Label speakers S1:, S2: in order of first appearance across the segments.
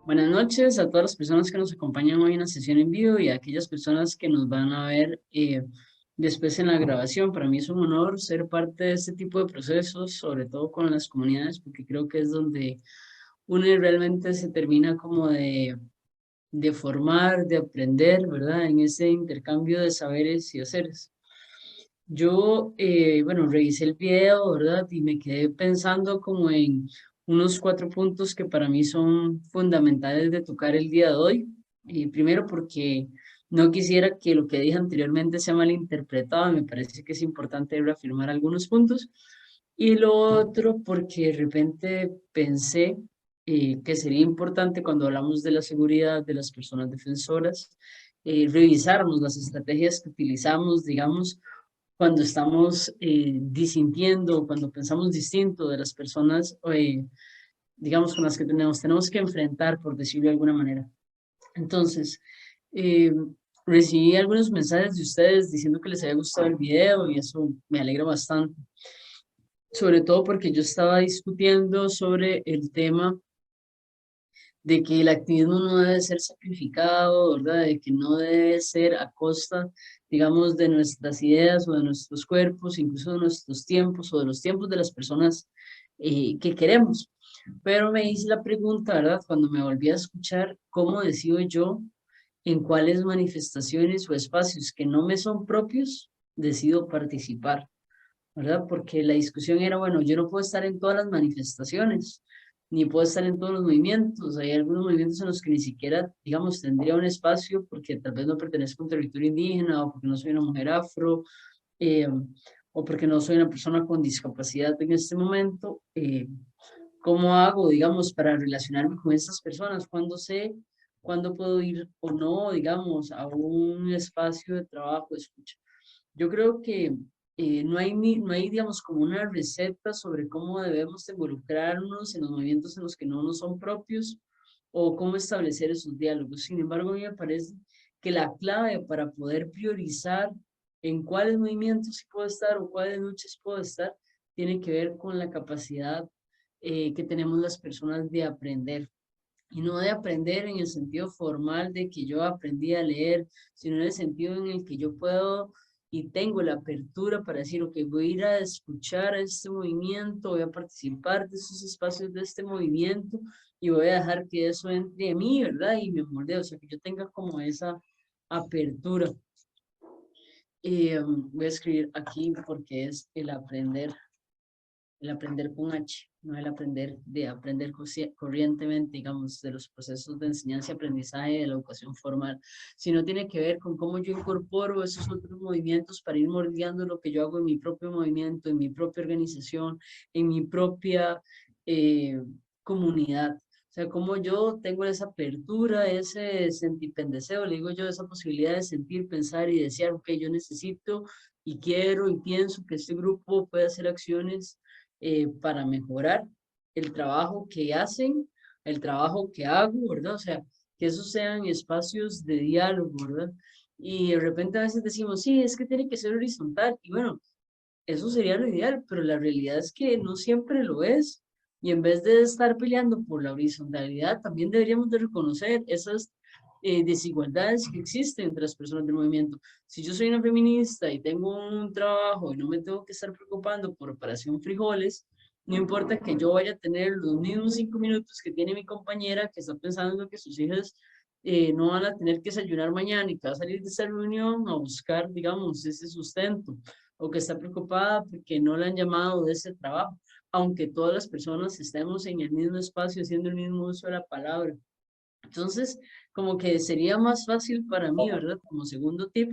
S1: Buenas noches a todas las personas que nos acompañan hoy en la sesión en vivo y a aquellas personas que nos van a ver después en la grabación. Para mí es un honor ser parte de este tipo de procesos, sobre todo con las comunidades, porque creo que es donde uno realmente se termina como de formar, de aprender, ¿verdad? En ese intercambio de saberes y haceres. Yo, bueno, revisé el video, ¿verdad? Y me quedé pensando como en unos 4 puntos que para mí son fundamentales de tocar el día de hoy. Y primero porque no quisiera que lo que dije anteriormente sea malinterpretado, me parece que es importante reafirmar algunos puntos. Y lo otro porque de repente pensé que sería importante cuando hablamos de la seguridad de las personas defensoras, revisarnos las estrategias que utilizamos, digamos, cuando estamos disintiendo, cuando pensamos distinto de las personas, digamos, con las que tenemos que enfrentar, por decirlo de alguna manera. Entonces, eh, recibí algunos mensajes de ustedes diciendo que les había gustado el video y eso me alegra bastante, sobre todo porque yo estaba discutiendo sobre el tema de que el activismo no debe ser sacrificado, ¿verdad? De que no debe ser a costa, digamos, de nuestras ideas o de nuestros cuerpos, incluso de nuestros tiempos o de los tiempos de las personas que queremos. Pero me hice la pregunta, ¿verdad? Cuando me volví a escuchar, ¿cómo decido yo en cuáles manifestaciones o espacios que no me son propios decido participar? ¿Verdad? Porque la discusión era, bueno, yo no puedo estar en todas las manifestaciones, ni puedo estar en todos los movimientos. Hay algunos movimientos en los que ni siquiera, digamos, tendría un espacio porque tal vez no pertenezco a un territorio indígena o porque no soy una mujer afro eh, o porque no soy una persona con discapacidad en este momento. ¿Cómo hago, digamos, para relacionarme con estas personas? ¿Cuándo sé cuándo puedo ir o no, digamos, a un espacio de trabajo, de escucha? Yo creo que no hay, digamos, como una receta sobre cómo debemos de involucrarnos en los movimientos en los que no nos son propios o cómo establecer esos diálogos. Sin embargo, a mí me parece que la clave para poder priorizar en cuáles movimientos sí puedo estar o cuáles luchas puedo estar, tiene que ver con la capacidad que tenemos las personas de aprender. Y no de aprender en el sentido formal de que yo aprendí a leer, sino en el sentido en el que yo puedo y tengo la apertura para decir, ok, voy a ir a escuchar a este movimiento, voy a participar de esos espacios de este movimiento y voy a dejar que eso entre a mí, ¿verdad? Y me moldee, o sea, que yo tenga como esa apertura. Voy a escribir aquí porque es el aprender con H, no el aprender de aprender corrientemente, digamos, de los procesos de enseñanza y aprendizaje de la educación formal, sino tiene que ver con cómo yo incorporo esos otros movimientos para ir moldeando lo que yo hago en mi propio movimiento, en mi propia organización, en mi propia eh, comunidad. O sea, como yo tengo esa apertura, ese sentipendeseo, le digo yo, esa posibilidad de sentir, pensar y desear, que yo necesito y quiero y pienso que este grupo puede hacer acciones para mejorar el trabajo que hacen, el trabajo que hago, ¿verdad? O sea, que esos sean espacios de diálogo, ¿verdad? Y de repente a veces decimos, sí, es que tiene que ser horizontal. Y bueno, eso sería lo ideal, pero la realidad es que no siempre lo es. Y en vez de estar peleando por la horizontalidad, también deberíamos de reconocer esas desigualdades que existen entre las personas del movimiento. Si yo soy una feminista y tengo un trabajo y no me tengo que estar preocupando por Operación Frijoles, no importa que yo vaya a tener los mismos 5 minutos que tiene mi compañera que está pensando que sus hijas no van a tener que desayunar mañana y que va a salir de esa reunión a buscar, digamos, ese sustento o que está preocupada porque no le han llamado de ese trabajo, aunque todas las personas estemos en el mismo espacio haciendo el mismo uso de la palabra. Entonces, como que sería más fácil para mí, ¿verdad? Como segundo tip,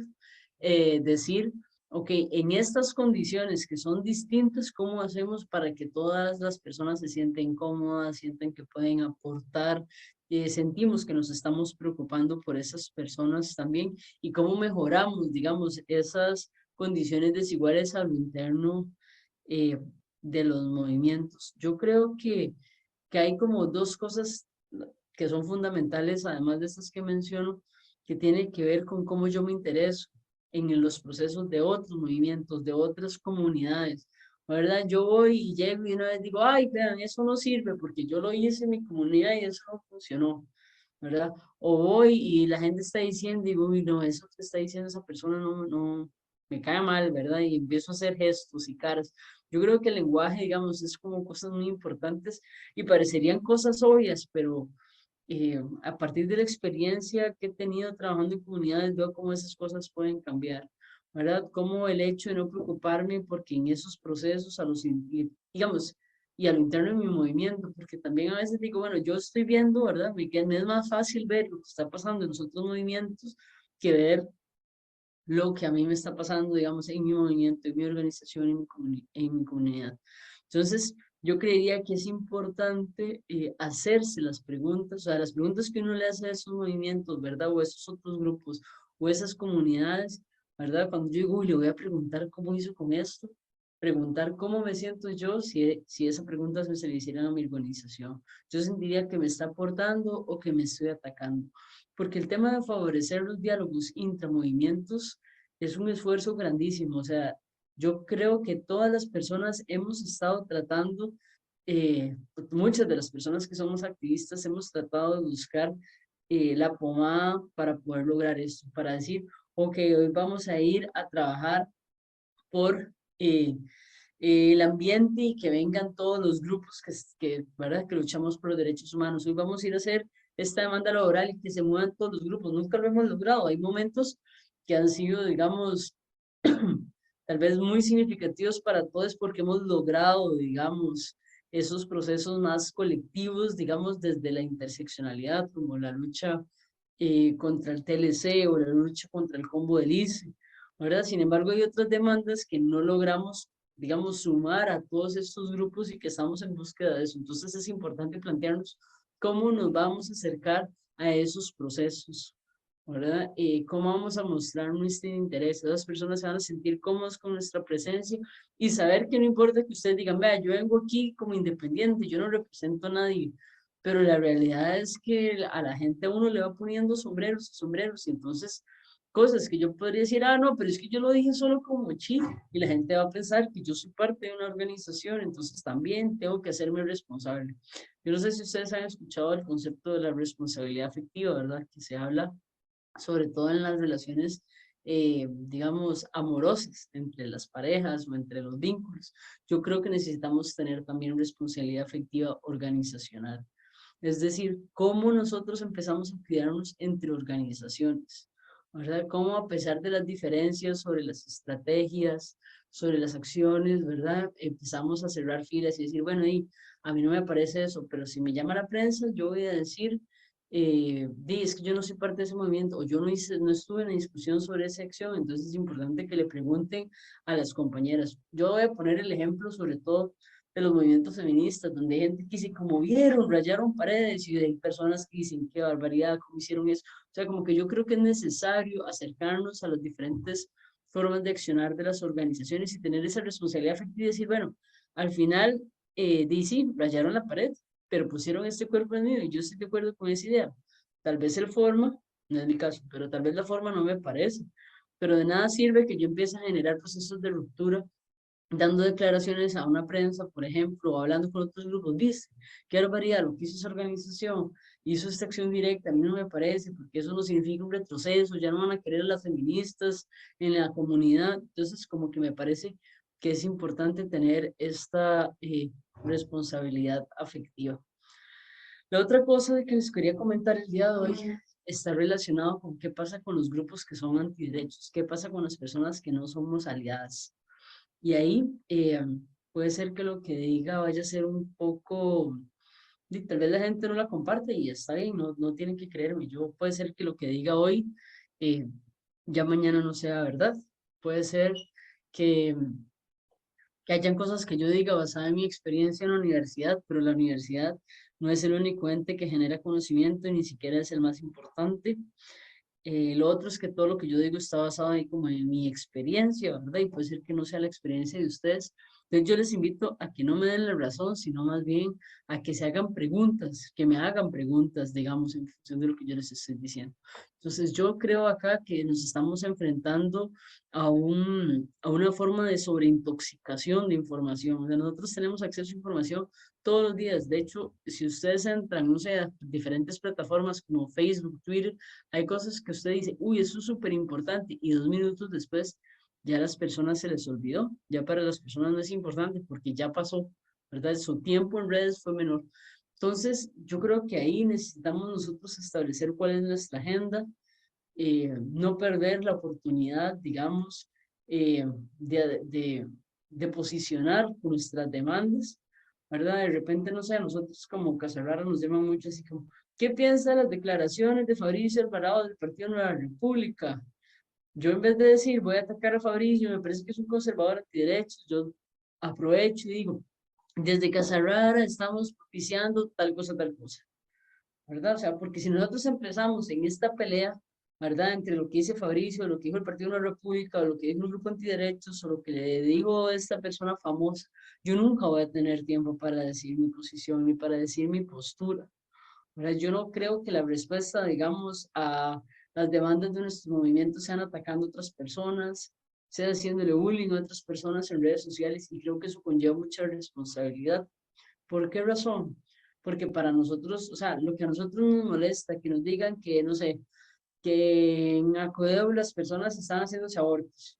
S1: decir, ok, en estas condiciones que son distintas, ¿cómo hacemos para que todas las personas se sienten cómodas, sientan que pueden aportar? Sentimos que nos estamos preocupando por esas personas también y cómo mejoramos, digamos, esas condiciones desiguales a lo interno eh, de los movimientos. Yo creo que que hay como dos cosas que son fundamentales, además de estas que menciono, que tienen que ver con cómo yo me intereso en los procesos de otros movimientos, de otras comunidades, ¿verdad? Yo voy y llego y una vez digo, ay, vean, eso no sirve porque yo lo hice en mi comunidad y eso no funcionó, ¿verdad? O voy y la gente está diciendo, digo, uy, no, eso que está diciendo esa persona no, me cae mal, ¿verdad? Y empiezo a hacer gestos y caras. Yo creo que el lenguaje, digamos, es como cosas muy importantes y parecerían cosas obvias, pero a partir de la experiencia que he tenido trabajando en comunidades, veo cómo esas cosas pueden cambiar, ¿verdad? Como el hecho de no preocuparme porque en esos procesos, digamos, y a lo interno de mi movimiento, porque también a veces digo, bueno, yo estoy viendo, ¿verdad? Me es más fácil ver lo que está pasando en los otros movimientos que ver lo que a mí me está pasando, digamos, en mi movimiento, en mi organización, en mi comunidad. Entonces, yo creería que es importante hacerse las preguntas, o sea, las preguntas que uno le hace a esos movimientos, ¿verdad? O a esos otros grupos, o esas comunidades, ¿verdad? Cuando yo digo, uy, le voy a preguntar cómo hizo con esto, preguntar cómo me siento yo si esa pregunta se le hiciera a mi organización. Yo sentiría que me está aportando o que me estoy atacando. Porque el tema de favorecer los diálogos intramovimientos es un esfuerzo grandísimo. O sea, yo creo que todas las personas hemos estado tratando, muchas de las personas que somos activistas hemos tratado de buscar la pomada para poder lograr esto, para decir, ok, hoy vamos a ir a trabajar por el ambiente y que vengan todos los grupos ¿verdad? Que luchamos por los derechos humanos. Hoy vamos a ir a hacer esta demanda laboral y que se muevan todos los grupos. Nunca lo hemos logrado. Hay momentos que han sido, digamos, tal vez muy significativos para todos porque hemos logrado, digamos, esos procesos más colectivos, digamos, desde la interseccionalidad, como la lucha contra el TLC o la lucha contra el combo del ICE, ¿verdad? Sin embargo, hay otras demandas que no logramos, digamos, sumar a todos estos grupos y que estamos en búsqueda de eso. Entonces es importante plantearnos cómo nos vamos a acercar a esos procesos, ¿verdad? Cómo vamos a mostrar nuestro interés. Esas personas se van a sentir cómodas con nuestra presencia y saber que no importa que ustedes digan, vea, yo vengo aquí como independiente, yo no represento a nadie, pero la realidad es que a la gente a uno le va poniendo sombreros y sombreros, y entonces cosas que yo podría decir, ah, no, pero es que yo lo dije solo como chiste, y la gente va a pensar que yo soy parte de una organización, entonces también tengo que hacerme responsable. Yo no sé si ustedes han escuchado el concepto de la responsabilidad afectiva, ¿verdad? Que se habla sobre todo en las relaciones, digamos, amorosas entre las parejas o entre los vínculos. Yo creo que necesitamos tener también responsabilidad afectiva organizacional. Es decir, cómo nosotros empezamos a cuidarnos entre organizaciones, ¿verdad? Cómo a pesar de las diferencias sobre las estrategias, sobre las acciones, ¿verdad? Empezamos a cerrar filas y decir, bueno, y a mí no me parece eso, pero si me llama la prensa, yo voy a decir, es que yo no soy parte de ese movimiento, o yo no estuve en la discusión sobre esa acción, entonces es importante que le pregunten a las compañeras. Yo voy a poner el ejemplo sobre todo de los movimientos feministas, donde hay gente que se conmovieron, rayaron paredes y hay personas que dicen qué barbaridad, cómo hicieron eso. O sea, como que yo creo que es necesario acercarnos a las diferentes formas de accionar de las organizaciones y tener esa responsabilidad afectiva y decir, bueno, al final, sí, rayaron la pared, pero pusieron este cuerpo en medio y yo estoy de acuerdo con esa idea. Tal vez el forma, no es mi caso, pero tal vez la forma no me parece. Pero de nada sirve que yo empiece a generar procesos de ruptura dando declaraciones a una prensa, por ejemplo, o hablando con otros grupos, ¿viste? Qué barbaridad lo que hizo esa organización, hizo esta acción directa, a mí no me parece, porque eso no significa un retroceso, ya no van a querer a las feministas en la comunidad, entonces como que me parece que es importante tener esta responsabilidad afectiva. La otra cosa que les quería comentar el día de hoy está relacionado con qué pasa con los grupos que son antiderechos, qué pasa con las personas que no somos aliadas. Y ahí puede ser que lo que diga vaya a ser un poco, y tal vez la gente no la comparte y está bien, no tienen que creerme. Yo puede ser que lo que diga hoy eh, ya mañana no sea verdad. Puede ser que, que hayan cosas que yo diga basada en mi experiencia en la universidad, pero la universidad no es el único ente que genera conocimiento y ni siquiera es el más importante. Lo otro es que todo lo que yo digo está basado ahí como en mi experiencia, ¿verdad? Y puede ser que no sea la experiencia de ustedes, Entonces yo les invito a que no me den la razón, sino más bien a que se hagan preguntas, que me hagan preguntas, digamos, en función de lo que yo les estoy diciendo. Entonces yo creo acá que nos estamos enfrentando a una forma de sobreintoxicación de información. O sea, nosotros tenemos acceso a información todos los días. De hecho, si ustedes entran, no sé, a diferentes plataformas como Facebook, Twitter, hay cosas que usted dice, uy, eso es súper importante, y 2 minutos después ya a las personas se les olvidó, ya para las personas no es importante porque ya pasó, ¿verdad? Su tiempo en redes fue menor. Entonces, yo creo que ahí necesitamos nosotros establecer cuál es nuestra agenda, no perder la oportunidad, digamos, eh, de, de, de posicionar nuestras demandas, ¿verdad? De repente, no sé, a nosotros como Casarrara nos llaman mucho así como, ¿qué piensa de las declaraciones de Fabricio Alvarado del Partido Nueva República? Yo en vez de decir voy a atacar a Fabricio, me parece que es un conservador antiderechos, yo aprovecho y digo, desde Casarrara estamos propiciando tal cosa, ¿verdad? O sea, porque si nosotros empezamos en esta pelea, ¿verdad? Entre lo que dice Fabricio, lo que dijo el Partido de la República, o lo que dijo el grupo antiderechos, o lo que le dijo esta persona famosa, yo nunca voy a tener tiempo para decir mi posición ni para decir mi postura. ¿Verdad? Yo no creo que la respuesta, digamos, a las demandas de nuestros movimientos sean atacando a otras personas, sea haciéndole bullying a otras personas en redes sociales, y creo que eso conlleva mucha responsabilidad. ¿Por qué razón? Porque para nosotros, o sea, lo que a nosotros nos molesta, que nos digan que, no sé, que en Acodeo las personas están haciéndose abortos,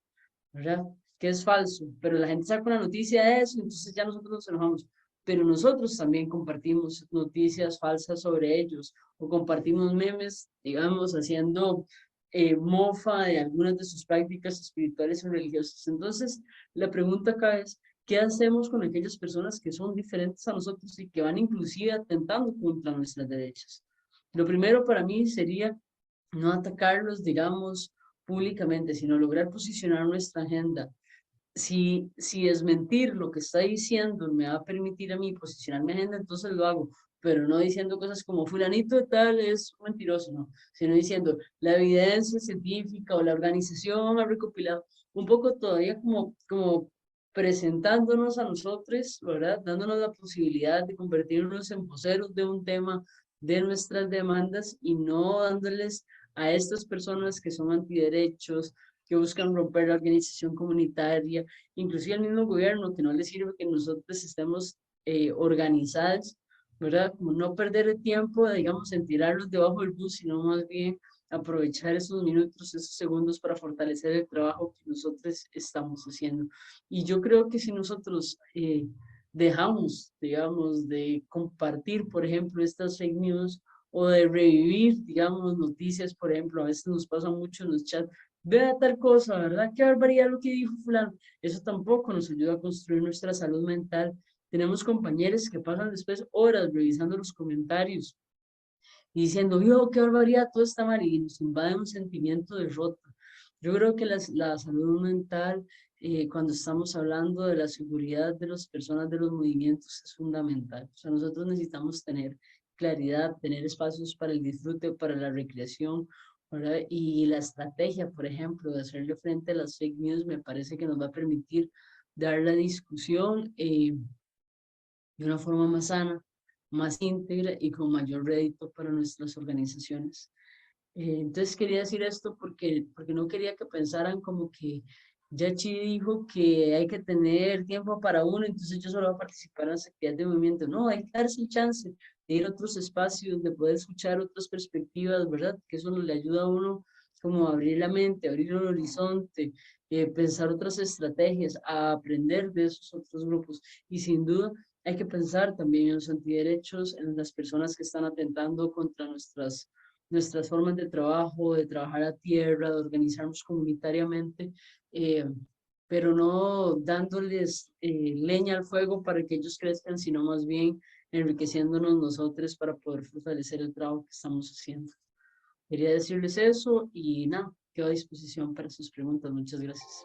S1: ¿verdad? Que es falso, pero la gente saca una noticia de eso, entonces ya nosotros nos enojamos. Pero nosotros también compartimos noticias falsas sobre ellos o compartimos memes, digamos, haciendo mofa de algunas de sus prácticas espirituales o religiosas. Entonces, la pregunta acá es, ¿qué hacemos con aquellas personas que son diferentes a nosotros y que van inclusive atentando contra nuestras derechas? Lo primero para mí sería no atacarlos, digamos, públicamente, sino lograr posicionar nuestra agenda. Si desmentir lo que está diciendo me va a permitir a mí posicionar mi agenda, entonces lo hago, pero no diciendo cosas como fulanito de tal es un mentiroso, no, sino diciendo la evidencia científica o la organización ha recopilado un poco todavía como presentándonos a nosotros, ¿verdad? Dándonos la posibilidad de convertirnos en voceros de un tema, de nuestras demandas, y no dándoles a estas personas que son antiderechos, que buscan romper la organización comunitaria, inclusive al mismo gobierno, que no le sirve que nosotros estemos organizados, ¿verdad? Como no perder el tiempo, digamos, en tirarlos debajo del bus, sino más bien aprovechar esos minutos, esos segundos para fortalecer el trabajo que nosotros estamos haciendo. Y yo creo que si nosotros dejamos, digamos, de compartir, por ejemplo, estas fake news, o de revivir, digamos, noticias, por ejemplo, a veces nos pasa mucho en los chats, vea tal cosa, ¿verdad? Qué barbaridad lo que dijo fulano. Eso tampoco nos ayuda a construir nuestra salud mental. Tenemos compañeros que pasan después horas revisando los comentarios y diciendo, yo, qué barbaridad, todo está mal, y nos invade un sentimiento de derrota. Yo creo que la salud mental, cuando estamos hablando de la seguridad de las personas, de los movimientos, es fundamental. O sea, nosotros necesitamos tener claridad, tener espacios para el disfrute, para la recreación, ¿verdad? Y la estrategia, por ejemplo, de hacerle frente a las fake news, me parece que nos va a permitir dar la discusión de una forma más sana, más íntegra y con mayor rédito para nuestras organizaciones. Entonces quería decir esto porque no quería que pensaran como que Yachi dijo que hay que tener tiempo para uno, entonces yo solo voy a participar en las actividades de movimiento. No, hay que darse el chance de ir a otros espacios, de poder escuchar otras perspectivas, ¿verdad? Que eso le ayuda a uno como a abrir la mente, a abrir el horizonte, pensar otras estrategias, a aprender de esos otros grupos. Y sin duda hay que pensar también en los antiderechos, en las personas que están atentando contra nuestras formas de trabajo, de trabajar a tierra, de organizarnos comunitariamente, eh, pero no dándoles leña al fuego para que ellos crezcan, sino más bien enriqueciéndonos nosotros para poder fortalecer el trabajo que estamos haciendo. Quería decirles eso y nada, quedo a disposición para sus preguntas. Muchas gracias.